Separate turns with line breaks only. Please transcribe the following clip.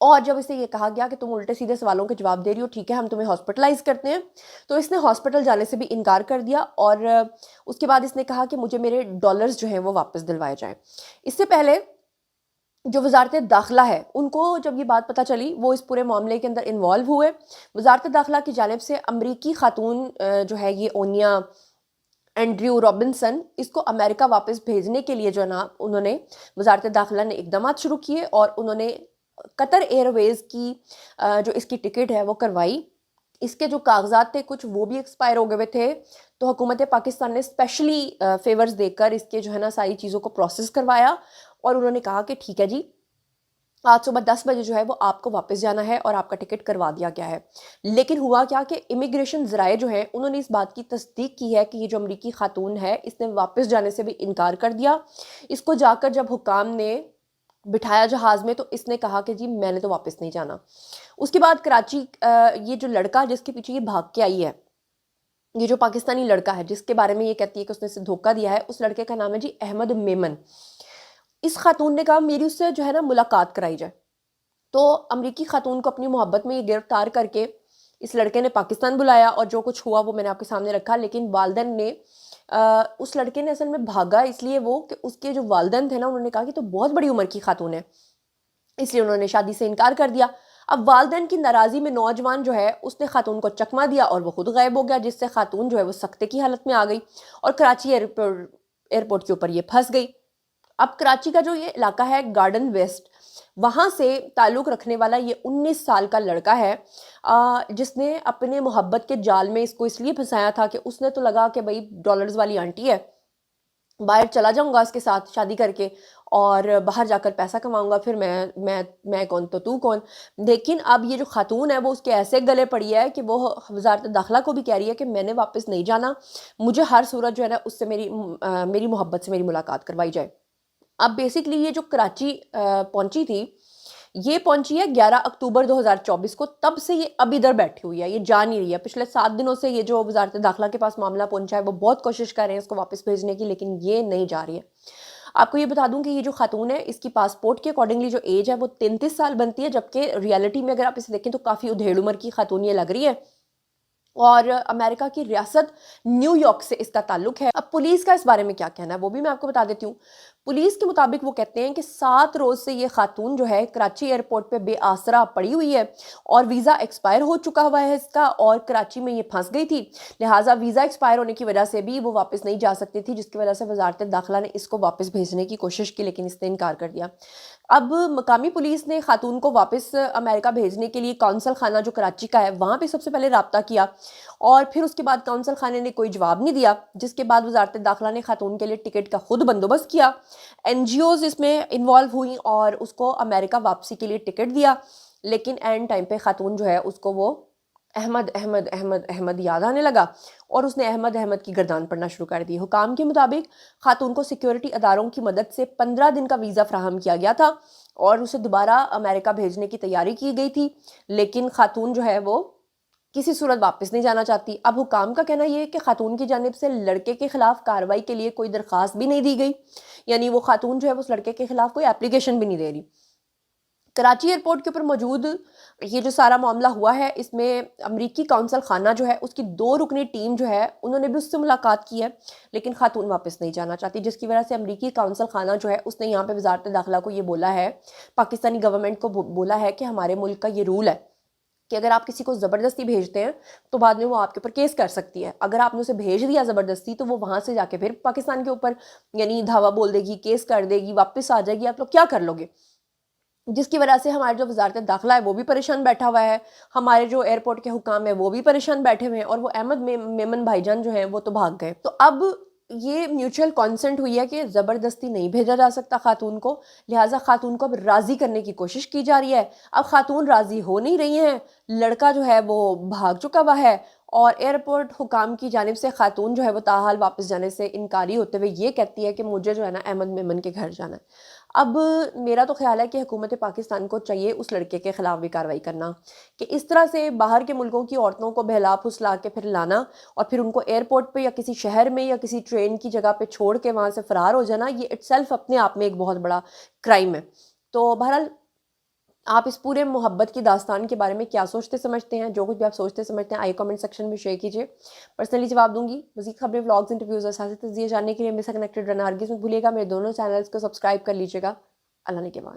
اور جب اسے یہ کہا گیا کہ تم الٹے سیدھے سوالوں کے جواب دے رہی ہو، ٹھیک ہے ہم تمہیں ہاسپٹلائز کرتے ہیں، تو اس نے ہاسپٹل جانے سے بھی انکار کر دیا، اور اس کے بعد اس نے کہا کہ مجھے میرے ڈالرز جو ہیں وہ واپس دلوائے جائیں۔ اس سے پہلے جو وزارت داخلہ ہے ان کو جب یہ بات پتہ چلی، وہ اس پورے معاملے کے اندر انوالو ہوئے۔ وزارت داخلہ کی جانب سے امریکی خاتون جو ہے یہ اونیا اینڈریو رابنسن، اس کو امریکہ واپس بھیجنے کے لیے جو ہے نا انہوں نے وزارت داخلہ نے اقدامات شروع کیے، اور انہوں نے قطر ایئر ویز کی جو اس کی ٹکٹ ہے وہ کروائی۔ اس کے جو کاغذات تھے کچھ وہ بھی ایکسپائر ہو گئے تھے، تو حکومت پاکستان نے اسپیشلی فیورز دے کر اس کے جو ہے نا ساری چیزوں کو پروسیس کروایا، اور انہوں نے کہا کہ ٹھیک ہے جی آج صبح 10 بجے جو ہے وہ آپ کو واپس جانا ہے اور آپ کا ٹکٹ کروا دیا گیا ہے۔ لیکن ہوا کیا کہ امیگریشن ذرائع جو ہیں انہوں نے اس بات کی تصدیق کی ہے کہ یہ جو امریکی خاتون ہے اس نے واپس جانے سے بھی انکار کر دیا۔ اس کو جا کر جب حکام نے بٹھایا جہاز میں تو اس نے کہا کہ جی میں نے تو واپس نہیں جانا۔ اس کے بعد کراچی یہ جو لڑکا جس کے پیچھے یہ بھاگ کے آئی ہے، یہ جو پاکستانی لڑکا ہے جس کے بارے میں یہ کہتی ہے کہ اس نے اسے دھوکہ دیا ہے، اس لڑکے کا نام ہے جی احمد میمن۔ اس خاتون نے کہا میری اس سے جو ہے نا ملاقات کرائی جائے، تو امریکی خاتون کو اپنی محبت میں یہ گرفتار کر کے اس لڑکے نے پاکستان بلایا، اور جو کچھ ہوا وہ میں نے آپ کے سامنے رکھا۔ لیکن والدین نے اس لڑکے نے اصل میں بھاگا اس لیے وہ کہ اس کے جو والدین تھے نا انہوں نے کہا کہ تو بہت بڑی عمر کی خاتون ہے، اس لیے انہوں نے شادی سے انکار کر دیا۔ اب والدین کی ناراضی میں نوجوان جو ہے اس نے خاتون کو چکما دیا اور وہ خود غائب ہو گیا، جس سے خاتون جو ہے وہ سکتے کی حالت میں آ گئی اور کراچی ایئرپورٹ کے اوپر یہ پھنس گئی۔ اب کراچی کا جو یہ علاقہ ہے گارڈن ویسٹ، وہاں سے تعلق رکھنے والا یہ 19 سال کا لڑکا ہے، جس نے اپنے محبت کے جال میں اس کو اس لیے پھنسایا تھا کہ اس نے تو لگا کہ بھائی ڈالرز والی آنٹی ہے، باہر چلا جاؤں گا اس کے ساتھ شادی کر کے اور باہر جا کر پیسہ کماؤں گا، پھر میں کون تو کون۔ لیکن اب یہ جو خاتون ہے وہ اس کے ایسے گلے پڑی ہے کہ وہ وزارت داخلہ کو بھی کہہ رہی ہے کہ میں نے واپس نہیں جانا، مجھے ہر صورت جو ہے نا اس سے میری محبت سے میری ملاقات کروائی جائے۔ اب بیسکلی یہ جو کراچی پہنچی تھی، یہ پہنچی ہے 11 اکتوبر 2024 کو، تب سے یہ اب ادھر بیٹھی ہوئی ہے، یہ جا نہیں رہی ہے۔ پچھلے 7 دنوں سے یہ جو وزارت داخلہ کے پاس معاملہ پہنچا ہے وہ بہت کوشش کر رہے ہیں اس کو واپس بھیجنے کی، لیکن یہ نہیں جا رہی ہے۔ آپ کو یہ بتا دوں کہ یہ جو خاتون ہے اس کی پاسپورٹ کے اکارڈنگلی جو ایج ہے وہ 33 سال بنتی ہے، جبکہ ریالٹی میں اگر آپ اسے دیکھیں تو کافی ادھیڑ عمر کی خاتون یہ لگ رہی ہے، اور امریکہ کی ریاست نیو یارک سے اس کا تعلق ہے۔ اب پولیس کا اس بارے میں کیا کہنا ہے وہ بھی میں آپ کو بتا دیتی ہوں۔ پولیس کے مطابق وہ کہتے ہیں کہ 7 روز سے یہ خاتون جو ہے کراچی ایئرپورٹ پہ بے آسرا پڑی ہوئی ہے، اور ویزا ایکسپائر ہو چکا ہوا ہے اس کا، اور کراچی میں یہ پھنس گئی تھی، لہٰذا ویزا ایکسپائر ہونے کی وجہ سے بھی وہ واپس نہیں جا سکتی تھی، جس کی وجہ سے وزارت داخلہ نے اس کو واپس بھیجنے کی کوشش کی لیکن اس نے انکار کر دیا۔ اب مقامی پولیس نے خاتون کو واپس امریکہ بھیجنے کے لیے کونسل خانہ جو کراچی کا ہے وہاں پہ سب سے پہلے رابطہ کیا، اور پھر اس کے بعد کونسل خانے نے کوئی جواب نہیں دیا، جس کے بعد وزارت داخلہ نے خاتون کے لیے ٹکٹ کا خود بندوبست کیا، این جی اوز اس میں انوالو ہوئیں اور اس کو امریکہ واپسی کے لیے ٹکٹ دیا، لیکن اینڈ ٹائم پہ خاتون جو ہے اس کو وہ احمد احمد احمد احمد یاد آنے لگا، اور اس نے احمد احمد کی گردان پڑنا شروع کر دی۔ حکام کے مطابق خاتون کو سیکیورٹی اداروں کی مدد سے 15 دن کا ویزا فراہم کیا گیا تھا اور اسے دوبارہ امریکہ بھیجنے کی تیاری کی گئی تھی، لیکن خاتون جو ہے وہ کسی صورت واپس نہیں جانا چاہتی۔ اب حکام کا کہنا یہ ہے کہ خاتون کی جانب سے لڑکے کے خلاف کارروائی کے لیے کوئی درخواست بھی نہیں دی گئی، یعنی وہ خاتون جو ہے اس لڑکے کے خلاف کوئی اپلیکیشن بھی نہیں دے رہی۔ کراچی ایئرپورٹ کے اوپر موجود یہ جو سارا معاملہ ہوا ہے اس میں امریکی کونسل خانہ جو ہے اس کی 2 رکنی ٹیم جو ہے انہوں نے بھی اس سے ملاقات کی ہے، لیکن خاتون واپس نہیں جانا چاہتی، جس کی وجہ سے امریکی کونسل خانہ جو ہے اس نے یہاں پہ وزارت داخلہ کو یہ بولا ہے، پاکستانی گورنمنٹ کو بولا ہے کہ ہمارے ملک کا یہ رول ہے کہ اگر آپ کسی کو زبردستی بھیجتے ہیں تو بعد میں وہ آپ کے اوپر کیس کر سکتی ہے۔ اگر آپ نے اسے بھیج دیا زبردستی تو وہ وہاں سے جا کے پھر پاکستان کے اوپر یعنی دھاوا بول دے گی، کیس کر دے گی، واپس آ جائے گی، آپ لوگ کیا کر لوگے؟ جس کی وجہ سے ہمارے جو وزارت داخلہ ہے وہ بھی پریشان بیٹھا ہوا ہے، ہمارے جو ایئرپورٹ کے حکام ہیں وہ بھی پریشان بیٹھے ہوئے ہیں، اور وہ احمد میمن بھائی جان جو ہیں وہ تو بھاگ گئے۔ تو اب یہ میوچل کانسنٹ ہوئی ہے کہ زبردستی نہیں بھیجا جا سکتا خاتون کو، لہٰذا خاتون کو اب راضی کرنے کی کوشش کی جا رہی ہے۔ اب خاتون راضی ہو نہیں رہی ہیں، لڑکا جو ہے وہ بھاگ چکا ہوا ہے، اور ایئرپورٹ حکام کی جانب سے خاتون جو ہے وہ تاحال واپس جانے سے انکاری ہوتے ہوئے یہ کہتی ہے کہ مجھے جو ہے نا احمد میمن کے گھر جانا ہے۔ اب میرا تو خیال ہے کہ حکومت پاکستان کو چاہیے اس لڑکے کے خلاف بھی کارروائی کرنا، کہ اس طرح سے باہر کے ملکوں کی عورتوں کو بہلا پھسلا کے پھر لانا اور پھر ان کو ایئرپورٹ پہ یا کسی شہر میں یا کسی ٹرین کی جگہ پہ چھوڑ کے وہاں سے فرار ہو جانا، یہ اٹ سیلف اپنے آپ میں ایک بہت بڑا کرائم ہے۔ تو بہرحال آپ اس پورے محبت کی داستان کے بارے میں کیا سوچتے سمجھتے ہیں؟ جو کچھ بھی آپ سوچتے سمجھتے ہیں آئی کامنٹ سیکشن میں شیئر کیجیے، پرسنلی جواب دوں گی۔ مزید خبریں، ولاگز، انٹرویوز اور سیاسی تجزیے جاننے کے لیے میرے سے کنیکٹڈ رہنا ہرگز مت بھولیے گا۔ میرے دونوں چینلز کو سبسکرائب کر لیجیے گا۔ اللہ نے کے بعد